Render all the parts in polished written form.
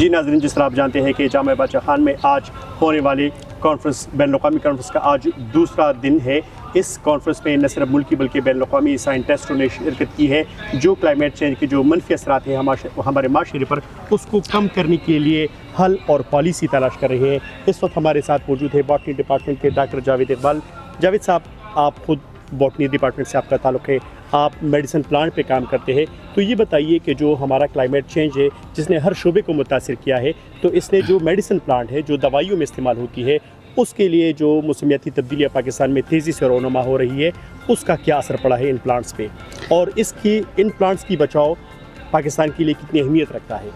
जी नाज़रीन, जिस तरह आप जानते हैं कि जामा बादशाह खान में आज होने वाली कॉन्फ्रेंस, बैनुल-अक़वामी कॉन्फ्रेंस का आज दूसरा दिन है। इस कॉन्फ्रेंस में न सिर्फ मुल्की बल्कि बैनुल-अक़वामी साइंटिस्टों ने शिरकत की है, जो क्लाइमेट चेंज के जो मनफी असरात हैं हमारे माशरे पर, उसको कम करने के लिए हल और पॉलिसी तलाश कर रहे हैं। इस वक्त हमारे साथ मौजूद है बॉटनी डिपार्टमेंट के डॉक्टर जावेद इकबाल। जावेद साहब, आप खुद बॉटनी डिपार्टमेंट से आपका ताल्लुक़ है, आप मेडिसिन प्लांट पे काम करते हैं, तो ये बताइए कि जो हमारा क्लाइमेट चेंज है जिसने हर शोबे को मुतासिर किया है, तो इसने जो मेडिसिन प्लांट है जो दवाइयों में इस्तेमाल होती है, उसके लिए जो मौसमियाती तब्दीलियाँ पाकिस्तान में तेज़ी से रौनमा हो रही है, उसका क्या असर पड़ा है इन प्लांट्स पे, और इन प्लांट्स की बचाव पाकिस्तान के लिए कितनी अहमियत रखता है?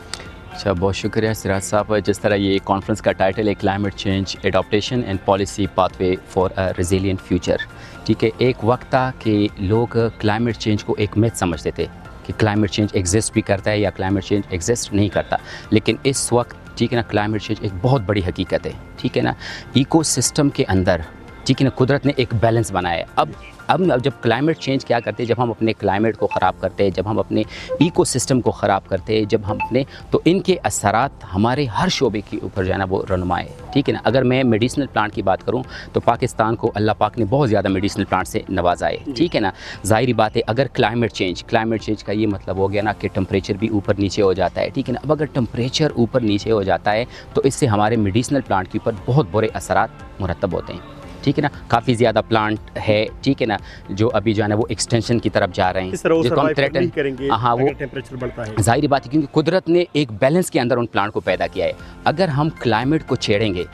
अच्छा, बहुत शुक्रिया सिराज साहब। जिस तरह ये कॉन्फ्रेंस का टाइटल है climate change adaptation and policy pathway for a resilient future, ठीक है। एक वक्त था कि लोग क्लाइमेट चेंज को एक मिथ समझते थे कि क्लाइमेट चेंज एग्जिस्ट भी करता है या क्लाइमेट चेंज एग्जिस्ट नहीं करता, लेकिन इस वक्त, ठीक है ना, क्लाइमेट चेंज एक बहुत बड़ी हकीकत है, ठीक है ना। इकोसिस्टम के अंदर, ठीक है ना, कुदरत ने एक बैलेंस बनाया है। अब जब क्लाइमेट चेंज क्या करते हैं, जब हम अपने क्लाइमेट को ख़राब करते हैं, जब हम अपने इकोसिस्टम को ख़राब करते हैं, जब हम अपने, तो इनके असरात हमारे हर शोबे के ऊपर जो है ना वो रनुमाए, ठीक है ना। अगर मैं मेडिसिनल प्लांट की बात करूं तो पाकिस्तान को अल्लाह पाक ने बहुत ज़्यादा मेडिसिनल प्लांट से नवाजा है, ठीक है ना। ज़ाहिर बात है, अगर क्लाइमेट चेंज का ये मतलब हो गया ना कि टेम्परेचर भी ऊपर नीचे हो जाता है, ठीक है ना। अब अगर टेम्परेचर ऊपर नीचे हो जाता है तो इससे हमारे मेडिसिनल प्लांट के ऊपर बहुत बुरे असरात मुरतब होते हैं, ठीक है ना। काफ़ी ज़्यादा प्लांट है, ठीक है ना, जो अभी जो है ना वो एक्सटेंशन की तरफ जा रहे हैं, जिसको हम थ्रेटन करेंगे। हाँ, वो टेम्परेचर बढ़ता है, ज़ाहिर बात है, क्योंकि कुदरत ने एक बैलेंस के अंदर उन प्लांट को पैदा किया है। अगर हम क्लाइमेट को छेड़ेंगे,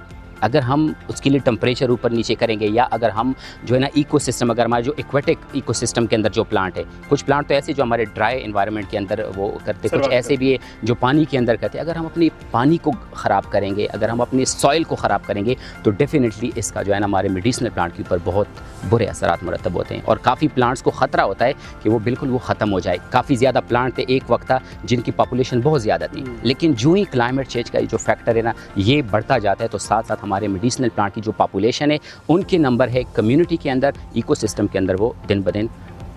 अगर हम उसके लिए टेम्परेचर ऊपर नीचे करेंगे, या अगर हम जो है ना इकोसिस्टम, अगर हमारे जो एक्वेटिक इकोसिस्टम के अंदर जो प्लांट है, कुछ प्लांट तो ऐसे जो हमारे ड्राई एनवायरनमेंट के अंदर वो करते, कुछ ऐसे भी है जो पानी के अंदर करते हैं। अगर हम अपनी पानी को ख़राब करेंगे, अगर हम अपनी सॉइल को ख़राब करेंगे, तो डेफिनेटली इसका जो है ना हमारे मेडिसिनल प्लांट के ऊपर बहुत बुरे असरात मुरतब होते हैं। और काफ़ी प्लांट्स को ख़तरा होता है कि वो बिल्कुल वो ख़त्म हो जाए। काफ़ी ज़्यादा प्लांट थे, एक वक्त था जिनकी पॉपुलेशन बहुत ज़्यादा थी, लेकिन जो ही क्लाइमेट चेंज का जो फैक्टर है ना ये बढ़ता जाता है, तो साथ साथ हमारे मेडिसिनल प्लांट की जो पॉपुलेशन है, उनके नंबर है कम्युनिटी के अंदर, इकोसिस्टम के अंदर, वो दिन ब दिन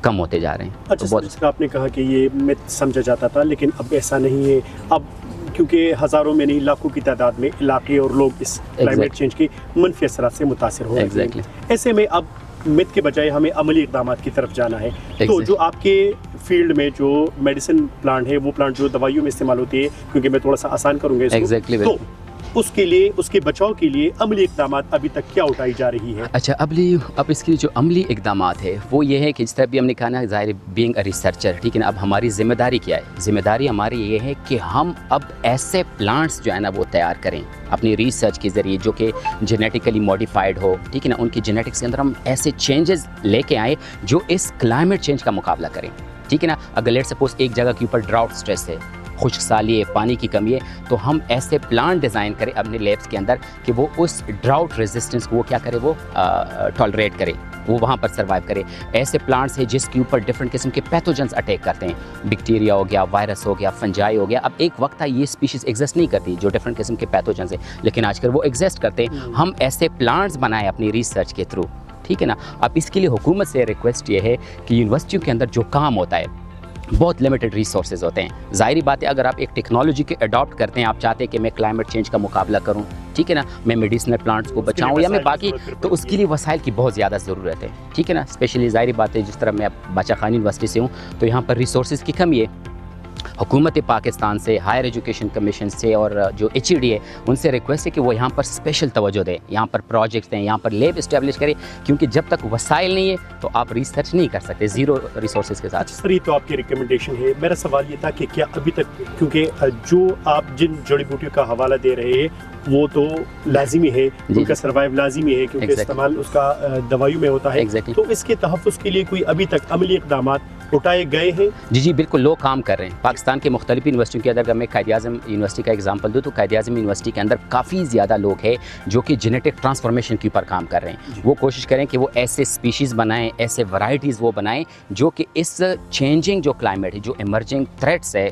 कम होते जा रहे हैं। अच्छा, तो जिसका आपने कहा कि ये मिथ समझा जाता था, लेकिन अब ऐसा नहीं है। अब क्योंकि हज़ारों में नहीं लाखों की तादाद में इलाके और लोग इस क्लाइमेट चेंज की मनफी असरात से मुतासिर हो रहे हैं। ऐसे में अब मिथ के बजाय हमें अमली इक़दाम की तरफ जाना है। तो जो आपके फील्ड में जो मेडिसिन प्लांट है, वो प्लांट जो दवाइयों में इस्तेमाल होती है, क्योंकि मैं थोड़ा सा आसान करूँगा इसको, तो उसके लिए, उसके बचाव के लिए अमली इक़दाम अभी तक क्या उठाई जा रही है? अच्छा, अब इसके लिए जो अमली इक़दाम है वो ये है कि जिस तरह भी हमने कहा ना, ज़ाहिर बीइंग अ रिसर्चर, ठीक है ना, अब हमारी ज़िम्मेदारी क्या है? ज़िम्मेदारी हमारी ये है कि हम अब ऐसे प्लांट्स जो है ना वो तैयार करें अपनी रिसर्च के ज़रिए, जो कि जेनेटिकली मॉडिफाइड हो, ठीक है ना। उनकी जेनेटिक्स के अंदर हम ऐसे चेंजेस लेके आए जो इस क्लाइमेट चेंज का मुकाबला करें, ठीक है ना। अगर लेट सपोज एक जगह के ऊपर ड्राउट स्ट्रेस है, खुश्क साली है, पानी की कमी है, तो हम ऐसे प्लांट डिज़ाइन करें अपने लैब्स के अंदर कि वो उस ड्राउट रेजिस्टेंस को वो क्या करे, वो टॉलरेट करे, वो वहाँ पर सर्वाइव करे। ऐसे प्लांट्स हैं जिसके ऊपर डिफरेंट किस्म के पैथोजेंस अटैक करते हैं, बैक्टीरिया हो गया, वायरस हो गया, फंजाई हो गया। अब एक वक्त था ये स्पीशीज़ एग्जिस्ट नहीं करती जो डिफरेंट किस्म के पैथोजेंस हैं, लेकिन आजकल वो एग्जिस्ट करते हैं। हम ऐसे प्लांट्स बनाए अपनी रिसर्च के थ्रू, ठीक है ना। अब इसके लिए हुकूमत से रिक्वेस्ट ये है कि यूनिवर्सिटियों के अंदर जो काम होता है, बहुत लिमिटेड रिसोर्सेज होते हैं। ज़ाहिर बात है, अगर आप एक टेक्नोलॉजी के अडॉप्ट करते हैं, आप चाहते हैं कि मैं क्लाइमेट चेंज का मुकाबला करूं, ठीक है ना, मैं मेडिसिनल प्लांट्स को बचाऊं या मैं बाकी, तो उसके लिए वसाइल की बहुत ज़्यादा ज़रूरत है, ठीक है ना। स्पेशली ज़ाहिर बात है, जिस तरह मैं बादशाह खान यूनिवर्सिटी से हूँ, तो यहाँ पर रिसोर्सेज की कमी है। हुकूमत पाकिस्तान से, हायर एजुकेशन कमीशन से और जो HED है उनसे रिक्वेस्ट है कि वो यहाँ पर स्पेशल तवज्जो दें, यहाँ पर प्रोजेक्ट्स दें, यहाँ पर लैब इस्टेब्लिश करें, क्योंकि जब तक वसाइल नहीं है तो आप रिसर्च नहीं कर सकते ज़ीरो रिसोर्सेज के साथ। सर, ये तो आपकी रिकमेंडेशन है। मेरा सवाल ये था कि क्या अभी तक, क्योंकि जो आप जिन जड़ी बूटियों का हवाला दे रहे हैं वो तो लाजिमी है, उनका सर्वाइव लाजिमी है, क्योंकि इस्तेमाल उसका दवाइयों में होता है। तो इसके तहफ़्फ़ुज़ के लिए कोई अभी तक अमली इक़दाम उठाए गए हैं? जी, बिल्कुल, लोग काम कर रहे हैं। पाकिस्तान के मुख्तलिफ यूनिवर्सिटियों के अंदर, अगर मैं कायद-ए-आज़म यूनिवर्सिटी का एग्जांपल दूँ, तो कायद-ए-आज़म यूनिवर्सिटी के अंदर काफ़ी ज़्यादा लोग हैं जो कि जेनेटिक ट्रांसफॉर्मेशन के ऊपर काम कर रहे हैं। वो कोशिश करें कि वो ऐसे स्पीशीज़ बनाएं, ऐसे वैरायटीज़ वो बनाएं जो कि इस चेंजिंग जो क्लाइमेट है, जो इमर्जिंग थ्रेट्स है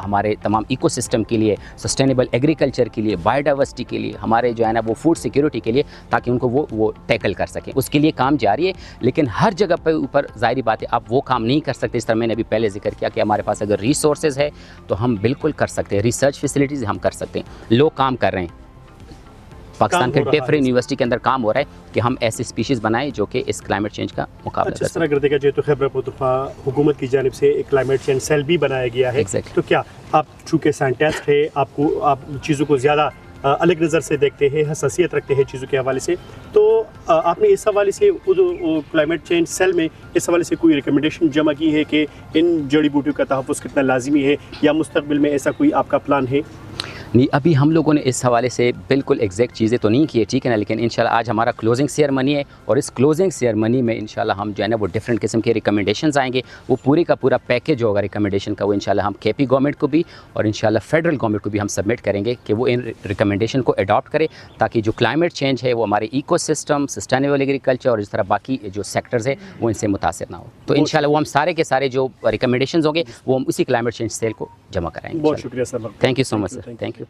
हमारे तमाम इकोसिस्टम के लिए, सस्टेनेबल एग्रीकल्चर के लिए, बायोडाइवर्सिटी के लिए, हमारे जो है ना वो फूड सिक्योरिटी के लिए, ताकि उनको वो टैकल कर सकें। उसके लिए काम जारी है, लेकिन हर जगह पर ऊपर ज़ाहिर बात है आप वो काम नहीं कर सकते हैं। इस तरह मैंने अभी पहले जिक्र किया कि हमारे पास अगर रिसोर्सेज है तो हम बिल्कुल कर सकते हैं, रिसर्च फैसिलिटीज़ हम कर सकते हैं, लोग काम कर रहे हैं, पाकिस्तान के डिफरेंट यूनिवर्सिटी के अंदर काम हो रहा है कि हम ऐसी स्पीशीज़ बनाएं जो कि इस क्लाइमेट चेंज का मुकाबला कर जिस तरह अगर देखा जाए तो खैबर पख्तूनख्वा हुकूमत की जानिब से एक क्लाइमेट चेंज सेल भी बनाया गया है। Exactly. तो क्या आप चूँकि साइंटिस्ट है, आप चीज़ों को ज़्यादा अलग नज़र से देखते हैं, हसासियत रखते हैं चीज़ों के हवाले से, तो आपने इस हवाले से क्लाइमेट चेंज सेल में इस हवाले से कोई रिकमेंडेशन जमा की है कि इन जड़ी बूटियों का तहफ़्फ़ुज़ कितना लाजिमी है, या मुस्तक़बिल में ऐसा कोई आपका प्लान है? नहीं, अभी हम लोगों ने इस हवाले से बिल्कुल एग्जैक्ट चीज़ें तो नहीं की है, ठीक है ना, लेकिन इंशाल्लाह आज हमारा क्लोजिंग सेरेमनी है और इस क्लोजिंग सेरेमनी में इंशाल्लाह हम जो है ना वो डिफरेंट किस्म के रिकमेंडेशंस आएंगे, वो पूरे का पूरा पैकेज होगा रिकमेंडेशन का, वो इंशाल्लाह हम केपी गवर्नमेंट को भी और इंशाल्लाह फेडरल गवर्नमेंट को भी हम सबमिट करेंगे कि वो इन रिकमेंडेशन को अडॉप्ट करे, ताकि जो क्लाइमेट चेंज है वो हमारे इकोसिस्टम, सस्टेनेबल एग्रीकल्चर और इस तरह बाकी जो सेक्टर्स है वो इनसे मुतासिर ना हो। तो इंशाल्लाह वो हम सारे के सारे जो रिकमेंडेशन होंगे वो हम उसी क्लाइमेट चेंज सेल को जमा कराएंगे। बहुत शुक्रिया sir. Thank you so much sir, thank you.